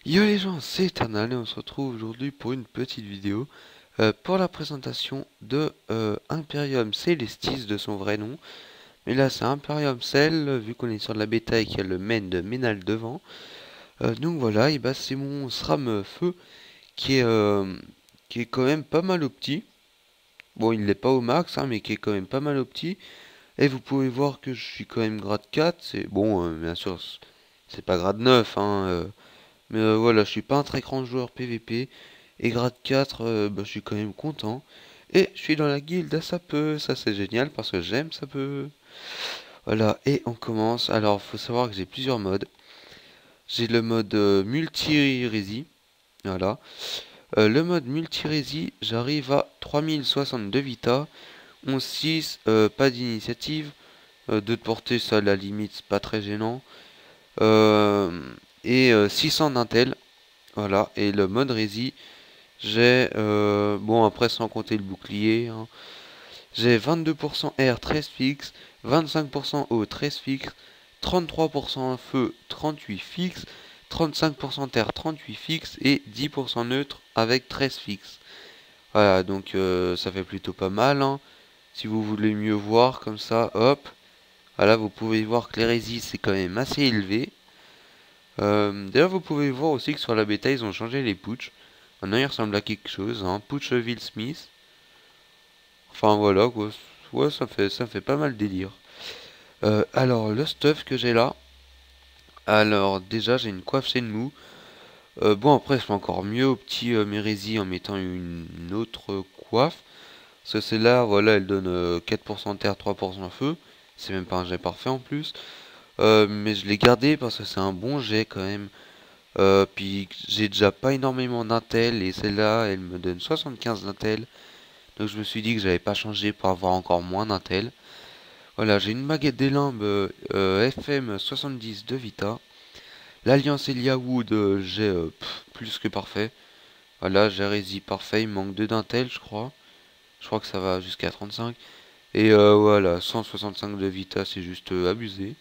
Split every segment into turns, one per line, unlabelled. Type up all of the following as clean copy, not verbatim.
Yo les gens, c'est Eternal et on se retrouve aujourd'hui pour une petite vidéo pour la présentation de Imperium Celestis de son vrai nom. Mais là c'est Imperium Cell vu qu'on est sur la bêta et qu'il y a le main de Ménal devant. Donc voilà, et bah c'est mon SRAM feu qui est, euh, qui est quand même pas mal au petit. Bon il n'est pas au max hein, mais qui est quand même pas mal au petit. Et vous pouvez voir que je suis quand même grade 4. C'est bon bien sûr c'est pas grade 9 hein. Mais voilà, je suis pas un très grand joueur PVP. Et grade 4, bah, je suis quand même content. Et je suis dans la guilde à Sapeux. Ça c'est génial parce que j'aime Sapeux. Voilà, et on commence. Alors, faut savoir que j'ai plusieurs modes. J'ai le mode multi-rési. Voilà. Le mode multi-rési, j'arrive à 3062 vita. 11-6, pas d'initiative. 2 de portée, ça à la limite, c'est pas très gênant. Euh, et 600 d'intel. Voilà, et le mode rési, j'ai, bon après sans compter le bouclier, hein, j'ai 22% air 13 fixe, 25% eau 13 fixe, 33% feu 38 fixe, 35% terre 38 fixe et 10% neutre avec 13 fixe. Voilà, donc ça fait plutôt pas mal, hein. Si vous voulez mieux voir comme ça, hop, voilà, vous pouvez voir que l'hérésie c'est quand même assez élevé. D'ailleurs, vous pouvez voir aussi que sur la bêta, ils ont changé les putsch. Maintenant, il ressemble à quelque chose, hein. Putschville Smith. Enfin, voilà, quoi. Ouais, ça fait pas mal délire. Alors, le stuff que j'ai là. Alors, déjà, j'ai une coiffe Shenmue. Bon, après, je fais encore mieux au petit Mérésie en mettant une autre coiffe. Parce que celle-là, voilà, elle donne 4% terre, 3% feu. C'est même pas un jet parfait en plus. Mais je l'ai gardé parce que c'est un bon jet quand même. Puis j'ai déjà pas énormément d'intel et celle-là elle me donne 75 d'intel. Donc je me suis dit que j'avais pas changé pour avoir encore moins d'intel. Voilà, j'ai une baguette des limbes FM 70 de Vita. L'Alliance Eliawood, j'ai plus que parfait. Voilà, j'ai rési parfait, il me manque 2 d'intel je crois. Je crois que ça va jusqu'à 35. Et voilà, 165 de Vita, c'est juste abusé.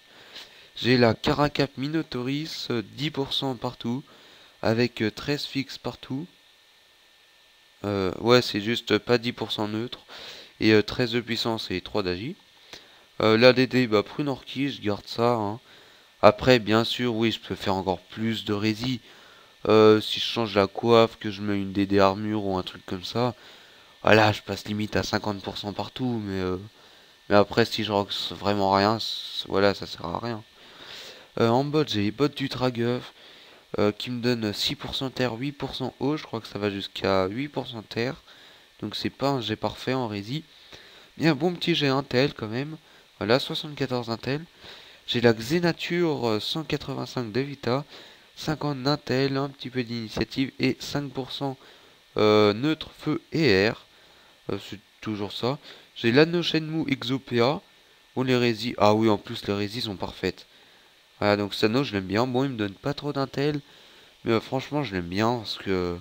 J'ai la Caracap Minotaurus, 10% partout, avec 13 fixes partout. Ouais, c'est juste pas 10% neutre. Et 13 de puissance et 3 d'agi. L'ADD, bah, prune orchis, je garde ça, hein. Après, bien sûr, oui, je peux faire encore plus de rési. Si je change la coiffe, que je mets une DD armure ou un truc comme ça. Voilà, je passe limite à 50% partout. Mais après, si je rox vraiment rien, voilà, ça sert à rien. En bot, j'ai les bottes du Tragueuf qui me donnent 6% terre, 8% eau. Je crois que ça va jusqu'à 8% terre. Donc c'est pas un jet parfait en rési. Mais un bon petit jet Intel quand même. Voilà, 74 Intel. J'ai la Xenature 185 de Vita, 50 d'Intel, un petit peu d'initiative et 5% neutre, feu et air. C'est toujours ça. J'ai l'Anno Shenmue Exopea. Bon, les résis. Ah oui, en plus, les résis sont parfaites. Voilà, donc cet anneau, je l'aime bien. Bon, il me donne pas trop d'Intel. Mais franchement, je l'aime bien parce que.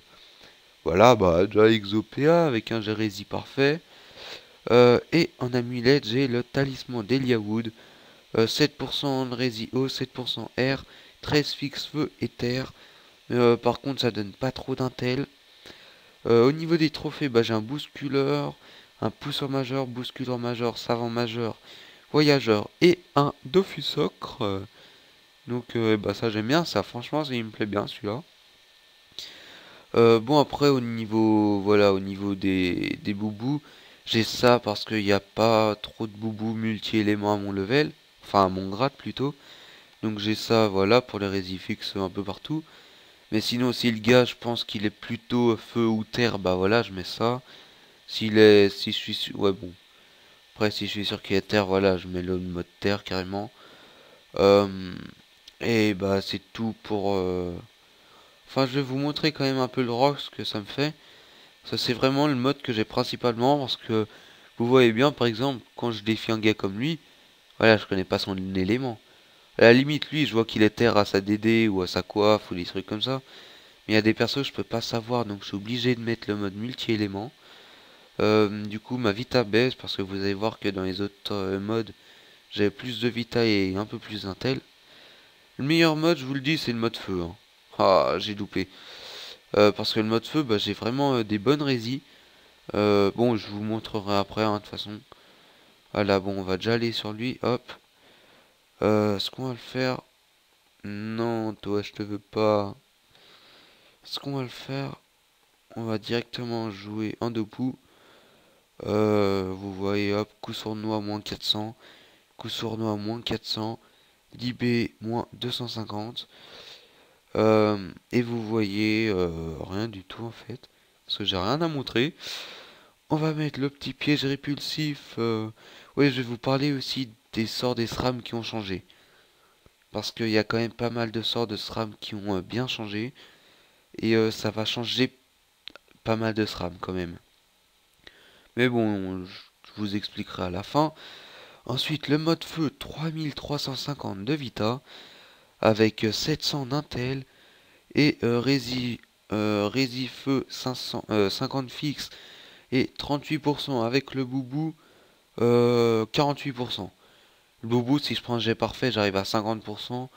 Voilà, bah, déjà Exopea avec un Jérésie parfait. Et en amulette, j'ai le talisman d'Eliawood. 7% de Résio, 7% air, 13 fixe feu et terre. Par contre, ça donne pas trop d'intel. Au niveau des trophées, bah, j'ai un bousculeur, un pousseur majeur, bousculeur majeur, savant majeur, voyageur et un Dofusocre. Donc, bah, ça j'aime bien, ça franchement, ça, il me plaît bien celui-là. Bon, après, au niveau, voilà, au niveau des boubous, j'ai ça parce qu'il n'y a pas trop de boubous multi-éléments à mon level, enfin à mon grade plutôt. Donc j'ai ça, voilà, pour les résifixes un peu partout. Mais sinon, si le gars, je pense qu'il est plutôt feu ou terre, bah voilà, je mets ça. Si je suis sûr, ouais, bon. Après, si je suis sûr qu'il est terre, voilà, je mets le mode terre carrément. Euh, et bah, c'est tout pour. Enfin, je vais vous montrer quand même un peu le rock, ce que ça me fait. Ça, c'est vraiment le mode que j'ai principalement parce que vous voyez bien, par exemple, quand je défie un gars comme lui, voilà, je connais pas son élément. À la limite, lui, je vois qu'il est terre à sa DD ou à sa coiffe ou des trucs comme ça. Mais il y a des persos que je peux pas savoir, donc je suis obligé de mettre le mode multi-élément. Du coup, ma vita baisse parce que vous allez voir que dans les autres modes, j'ai plus de vita et un peu plus d'intel. Le meilleur mode, je vous le dis, c'est le mode feu, hein. Ah, j'ai loupé. Parce que le mode feu, bah, j'ai vraiment des bonnes résines. Bon, je vous montrerai après, hein, de toute façon. Voilà, bon, on va déjà aller sur lui, hop. Ce qu'on va le faire... Non, toi, je te veux pas. Ce qu'on va le faire, on va directement jouer en debout. Vous voyez, hop, coup sournois moins 400, coup sournois moins 400, libé moins 250. Et vous voyez, rien du tout en fait, parce que j'ai rien à montrer. On va mettre le petit piège répulsif. Oui, je vais vous parler aussi des sorts des SRAM qui ont changé. Parce qu'il y a quand même pas mal de sorts de SRAM qui ont bien changé. Et ça va changer pas mal de SRAM quand même. Mais bon, je vous expliquerai à la fin. Ensuite, le mode feu 3350 de Vita avec 700 d'Intel et Rési feu 500, 50 fixe et 38% avec le boubou 48%. Le boubou, si je prends un jet parfait, j'arrive à 50%.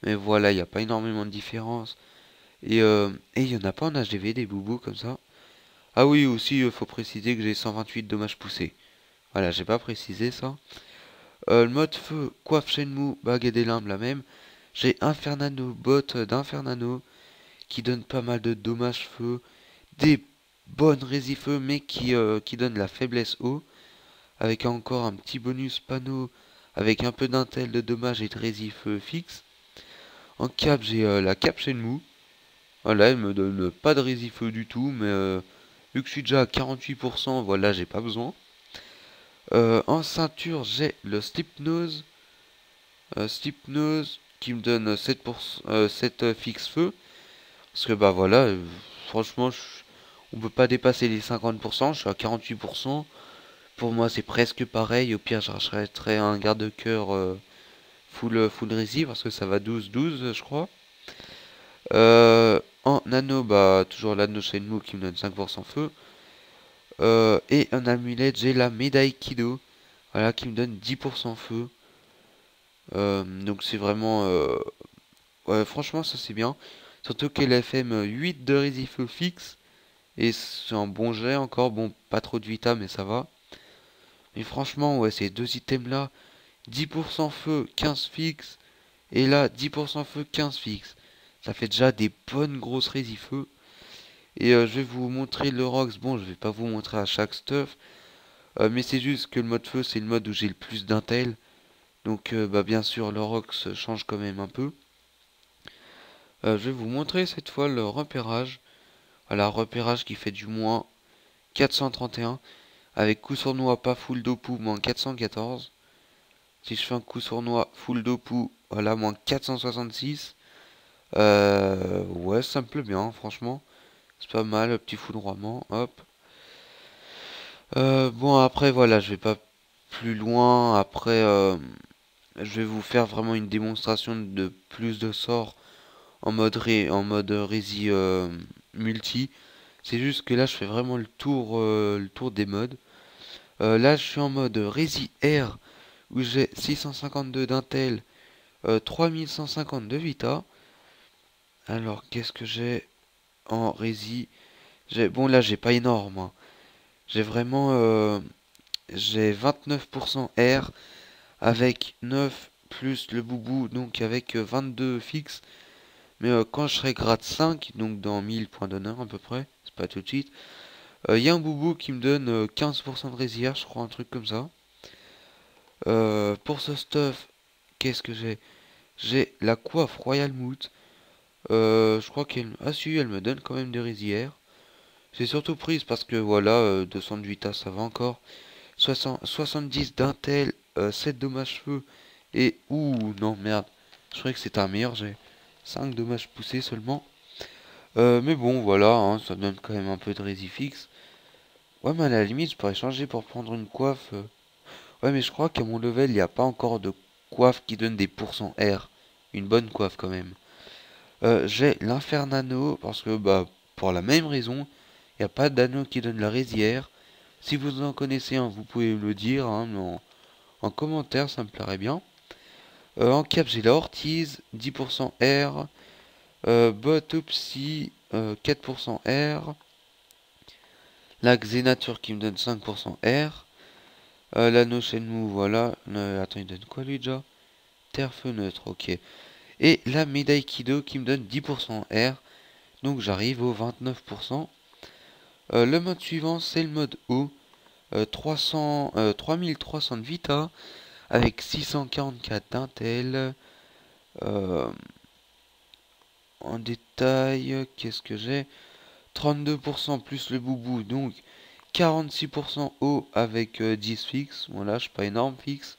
Mais voilà, il n'y a pas énormément de différence. Et il n'y en a pas en HDV des boubous comme ça. Ah oui, aussi, il faut préciser que j'ai 128 dommages poussés. Voilà, j'ai pas précisé ça. Le mode feu, coiffe Shenmue, bague et des limbes, la même. J'ai Infernano, botte d'Infernano, qui donne pas mal de dommages feu. Des bonnes résifeux, mais qui donnent la faiblesse eau. Avec encore un petit bonus panneau, avec un peu d'intel de dommages et de résifeux fixe. En cap, j'ai la cape Shenmue. Voilà, elle me donne pas de résifeux du tout, mais vu que je suis déjà à 48%, voilà, j'ai pas besoin. En ceinture, j'ai le Slipnose. Slipnose qui me donne 7 fixe feu. Parce que bah voilà, franchement, on peut pas dépasser les 50%, je suis à 48%. Pour moi, c'est presque pareil. Au pire, je rachèterais un garde-cœur full rési parce que ça va 12-12, je crois. En nano, bah toujours l'anneau Shenmue qui me donne 5% feu. Et en amulette, j'ai la médaille Kido, voilà, qui me donne 10% feu. Donc c'est vraiment... ouais, franchement, ça c'est bien. Surtout qu'elle FM 8 de résifeux fixe. Et c'est un bon jet encore. Bon, pas trop de vita, mais ça va. Mais franchement, ouais, ces deux items-là, 10% feu, 15 fixe. Et là, 10% feu, 15 fixe. Ça fait déjà des bonnes grosses résifeux. Et je vais vous montrer le Rox. Bon, je vais pas vous montrer à chaque stuff. Mais c'est juste que le mode feu, c'est le mode où j'ai le plus d'intel. Donc, bah, bien sûr, le Rox change quand même un peu. Je vais vous montrer cette fois le repérage. Voilà, repérage qui fait du moins 431. Avec coup sournois pas full dopu, moins 414. Si je fais un coup sournois full dopu, voilà, moins 466. Ouais, ça me plaît bien, franchement. C'est pas mal, le petit foudroiement, hop. Bon, après, voilà, je vais pas plus loin. Après, je vais vous faire vraiment une démonstration de plus de sorts en mode Resi multi. C'est juste que là, je fais vraiment le tour des modes. Là, je suis en mode Resi R, où j'ai 652 d'Intel, 3150 de Vita. Alors, qu'est-ce que j'ai en Resi? Bon, là, j'ai pas énorme, hein. J'ai vraiment... j'ai 29% R, avec 9 plus le boubou, donc avec 22 fixe. Mais quand je serai grade 5, donc dans 1000 points d'honneur à peu près, c'est pas tout de suite, il y a un boubou qui me donne 15% de résillage, je crois, un truc comme ça. Pour ce stuff, qu'est-ce que j'ai? J'ai la coiffe Royal Moot. Je crois qu'elle... Ah si, elle me donne quand même des résillères. C'est surtout prise parce que voilà, 200 de Vita, ça va encore. 70 d'intel, 7 dommages feu. Et... Ouh, non, merde. Je croyais que c'était un meilleur jet. 5 dommages poussés seulement. Mais bon, voilà, hein, ça donne quand même un peu de rési fixe. Ouais, mais à la limite, je pourrais changer pour prendre une coiffe. Ouais, mais je crois qu'à mon level, il n'y a pas encore de coiffe qui donne des pourcents R. Une bonne coiffe quand même. J'ai l'Infernano, parce que, bah, pour la même raison, il n'y a pas d'anneau qui donne la résière. Si vous en connaissez un, vous pouvez me le dire, hein, en commentaire, ça me plairait bien. En cap, j'ai la Ortiz, 10% R. Botopsy 4% R. La Xénature qui me donne 5% R. L'anneau Shenmue, voilà. Attends, il donne quoi lui déjà? Terre feu neutre, ok. Et la médaille Kido qui me donne 10% R. Donc j'arrive au 29%. Le mode suivant, c'est le mode O. 3300 de Vita avec 644 d'Intel. En détail, qu'est-ce que j'ai? 32% plus le boubou, donc 46% haut avec 10 fixe. Voilà, je suis pas énorme fixe.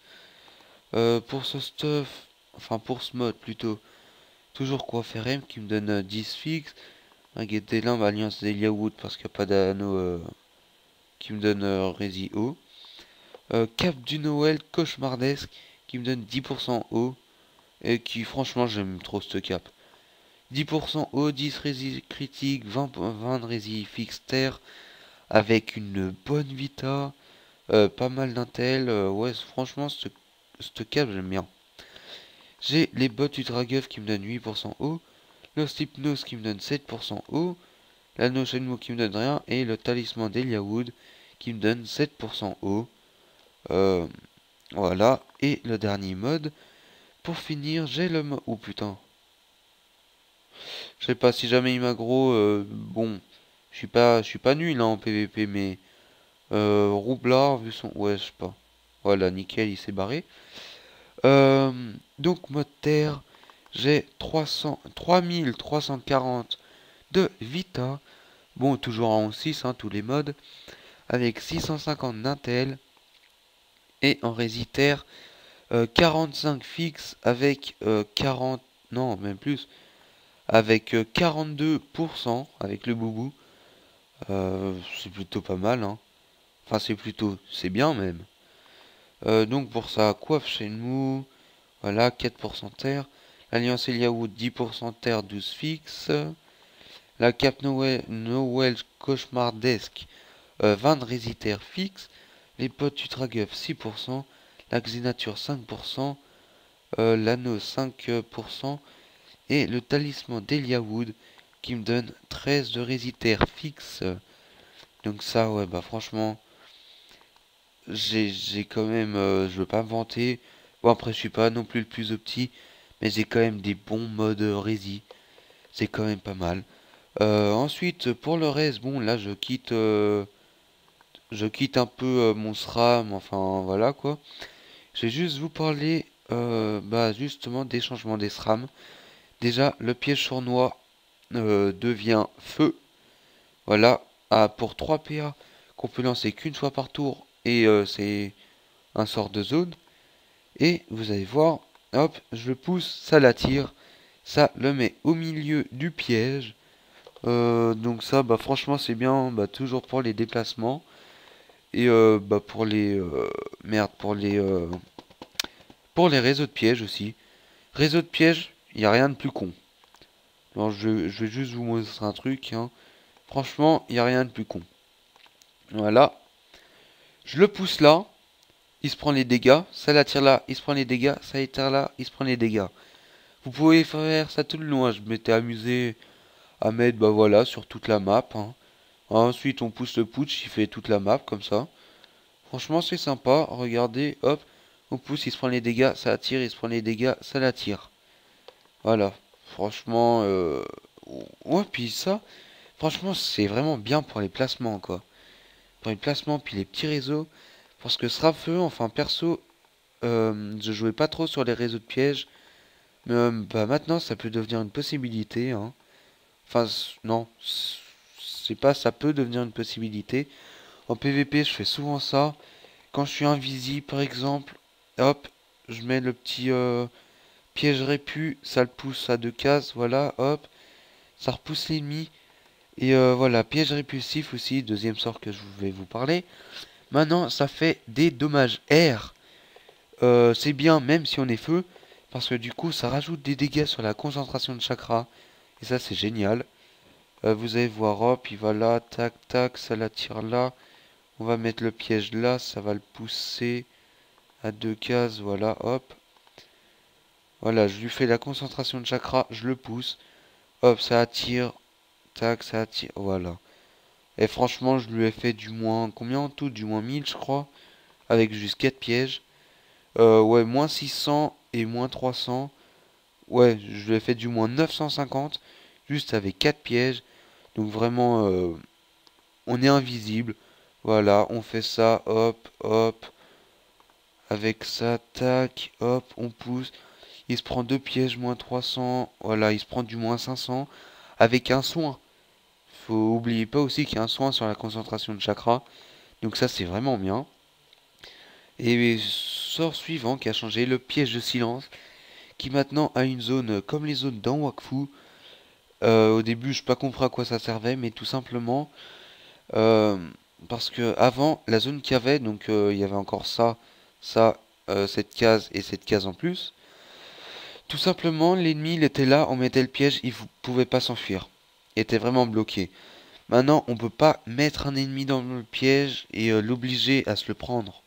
Pour ce stuff, enfin pour ce mode plutôt, toujours Coiffeur M qui me donne 10 fixe. Un Guettelimbe Alliance Deliawood parce qu'il n'y a pas d'anneau qui me donne Resi haut. Cap du Noël Cauchemardesque qui me donne 10% haut. Et qui franchement j'aime trop ce cap. 10% haut, 10 rési critique, 20 de rési fixe terre, avec une bonne vita, pas mal d'intel, ouais franchement ce cap j'aime bien. J'ai les bottes Ultra Guff qui me donnent 8% haut, le Hypnose qui me donne 7% haut, l'anneau Shenmue qui me donne rien, et le talisman d'Eliawood qui me donne 7% haut. Voilà, et le dernier mode, pour finir j'ai le mode... Oh putain. Je sais pas si jamais il m'aggro, bon, je suis pas nul hein, en PVP, mais Roublard, vu son... Ouais, je sais pas. Voilà, nickel, il s'est barré. Donc, mode terre, j'ai 3340 de Vita. Bon, toujours en 6, hein, tous les modes. Avec 650 d'Intel. Et en Résitaire, 45 fixe avec 40... Non, même plus. Avec 42% avec le boubou. C'est plutôt pas mal, hein. Enfin, c'est bien même. Donc pour ça, coiffe Shenmue, voilà, 4% terre. Alliance Eliawood, 10% terre, 12 fixe. La Cap Noël Cauchemardesque, 20 de résitaire fixe. Les potes Utraguff, 6%. La Xénature, 5%. L'anneau, 5%. Et le talisman d'Eliawood, qui me donne 13 de résitaire fixe. Donc ça, ouais, bah franchement, j'ai quand même, je veux pas me vanter. Bon après, je suis pas non plus le plus opti, mais j'ai quand même des bons modes rési. C'est quand même pas mal. Ensuite, pour le reste, bon, là, je quitte un peu mon SRAM, enfin voilà quoi. Je vais juste vous parler, bah justement des changements des SRAM. Déjà, le piège sournois devient feu. Voilà, pour 3 PA qu'on peut lancer qu'une fois par tour et c'est un sort de zone. Et vous allez voir, hop, je le pousse, ça l'attire, ça le met au milieu du piège. Donc ça, bah franchement c'est bien, bah toujours pour les déplacements et bah pour les merde pour les réseaux de pièges aussi. Réseau de pièges, il y a rien de plus con. Alors je vais juste vous montrer un truc, hein. Franchement, il y a rien de plus con. Voilà, je le pousse là. Il se prend les dégâts, ça l'attire là, il se prend les dégâts, ça l'attire là, il se prend les dégâts. Vous pouvez faire ça tout le long, hein. Je m'étais amusé à mettre, bah voilà, sur toute la map, hein. Ensuite, on pousse le putsch, il fait toute la map, comme ça. Franchement, c'est sympa, regardez, hop, on pousse, il se prend les dégâts, ça attire, il se prend les dégâts, ça l'attire. Voilà, franchement, ouais, puis ça, franchement, c'est vraiment bien pour les placements, quoi. Pour les placements, puis les petits réseaux, parce que Srapfeu, enfin, perso, je jouais pas trop sur les réseaux de pièges, mais bah maintenant ça peut devenir une possibilité, hein. Enfin non, c'est pas ça peut devenir une possibilité. En PVP je fais souvent ça. Quand je suis invisible par exemple, hop, je mets le petit piège répu, ça le pousse à 2 cases, voilà, hop, ça repousse l'ennemi. Et voilà, piège répulsif aussi, deuxième sort que je vais vous parler. Maintenant ça fait des dommages R. C'est bien même si on est feu, parce que du coup ça rajoute des dégâts sur la concentration de chakra, et ça c'est génial. Vous allez voir, hop, il va là, tac, tac, ça l'attire là, on va mettre le piège là, ça va le pousser à 2 cases, voilà, hop. Voilà, je lui fais la concentration de chakra, je le pousse, hop, ça attire, tac, ça attire, voilà. Et franchement, je lui ai fait du moins, combien en tout? Du moins 1000, je crois, avec juste 4 pièges. Ouais, moins 600 et moins 300. Ouais, je lui ai fait du moins 950, juste avec 4 pièges. Donc vraiment, on est invisible. Voilà, on fait ça, hop, hop. Avec ça, tac, hop, on pousse. Il se prend 2 pièges, moins 300. Voilà, il se prend du moins 500. Avec un soin. Faut oublier pas aussi qu'il y a un soin sur la concentration de chakra. Donc ça, c'est vraiment bien. Et sort suivant qui a changé, le piège de silence. Qui maintenant a une zone comme les zones dans Wakfu. Au début, je n'ai pas compris à quoi ça servait, mais tout simplement euh, parce que avant, la zone qu'il y avait, donc il y avait encore ça, ça, cette case et cette case en plus. Tout simplement, l'ennemi, il était là, on mettait le piège, il ne pouvait pas s'enfuir. Il était vraiment bloqué. Maintenant, on peut pas mettre un ennemi dans le piège et l'obliger à se le prendre.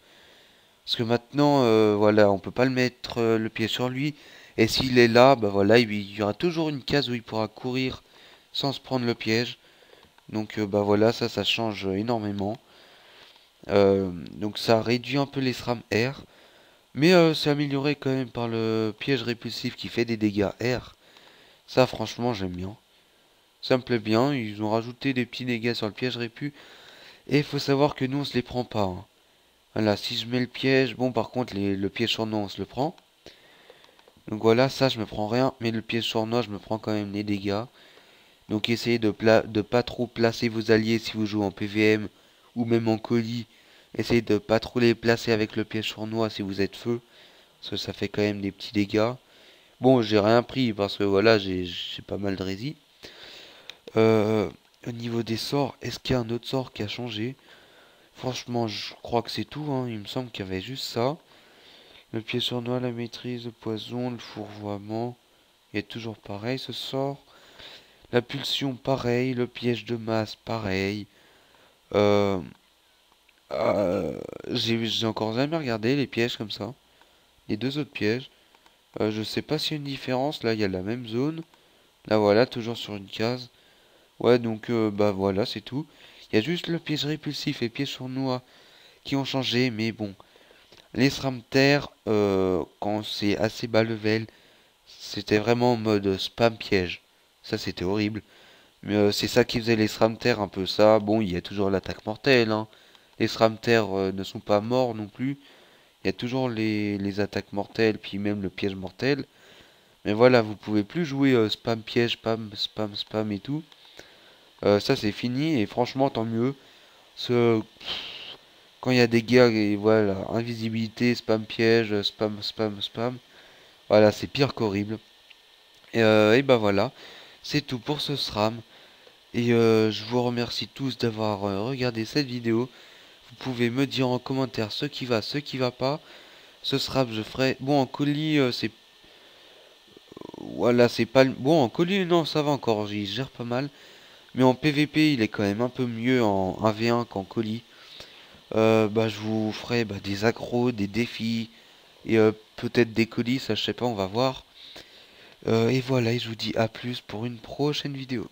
Parce que maintenant, voilà, on peut pas le mettre le pied sur lui. Et s'il est là, bah voilà, il y aura toujours une case où il pourra courir sans se prendre le piège. Donc bah voilà, ça change énormément. Donc ça réduit un peu les SRAM R. Mais c'est amélioré quand même par le piège répulsif qui fait des dégâts R. Ça franchement j'aime bien. Ça me plaît bien, ils ont rajouté des petits dégâts sur le piège répu. Et il faut savoir que nous on se les prend pas, hein. Voilà, si je mets le piège, bon par contre le piège sournois on se le prend. Donc voilà, ça je me prends rien, mais le piège sournois je me prends quand même les dégâts. Donc essayez de pas trop placer vos alliés si vous jouez en PVM ou même en colis. Essayez de pas trop les placer avec le piège sournois si vous êtes feu, parce que ça fait quand même des petits dégâts. Bon, j'ai rien pris parce que voilà, j'ai pas mal de rési. Euh, Au niveau des sorts, est-ce qu'il y a un autre sort qui a changé? Franchement, je crois que c'est tout, hein. Il me semble qu'il y avait juste ça. Le pied sournois, la maîtrise, le poison, le fourvoiement. Il est toujours pareil ce sort. La pulsion, pareil. Le piège de masse, pareil. Euh, j'ai encore jamais regardé les pièges comme ça. Les deux autres pièges. Je sais pas s'il y a une différence. Là, il y a la même zone. Là, voilà, toujours sur une case. Ouais, donc, bah voilà, c'est tout. Il y a juste le piège répulsif et le piège sournois qui ont changé. Mais bon, les SRAM-terre, quand c'est assez bas level, c'était vraiment en mode spam piège. Ça, c'était horrible. Mais c'est ça qui faisait les SRAM-terre un peu ça. Bon, il y a toujours l'attaque mortelle, hein. Les SRAM-terre ne sont pas morts non plus. Il y a toujours les attaques mortelles, puis même le piège mortel. Mais voilà, vous pouvez plus jouer spam piège, spam, spam, spam et tout. Ça, c'est fini, et franchement, tant mieux. Ce, quand il y a des guerres, et voilà, invisibilité, spam piège, spam, spam, spam. Voilà, c'est pire qu'horrible. Et bah voilà, c'est tout pour ce SRAM. Et je vous remercie tous d'avoir regardé cette vidéo. Vous pouvez me dire en commentaire ce qui va pas. Ce SRAM, je ferai. Bon, en colis, c'est. Voilà, c'est pas. Bon, en colis, non, ça va encore, j'y gère pas mal. Mais en PVP, il est quand même un peu mieux en 1v1 qu'en colis. Bah, je vous ferai bah, des accros, des défis. Et peut-être des colis, ça je sais pas, on va voir. Et voilà, et je vous dis à plus pour une prochaine vidéo.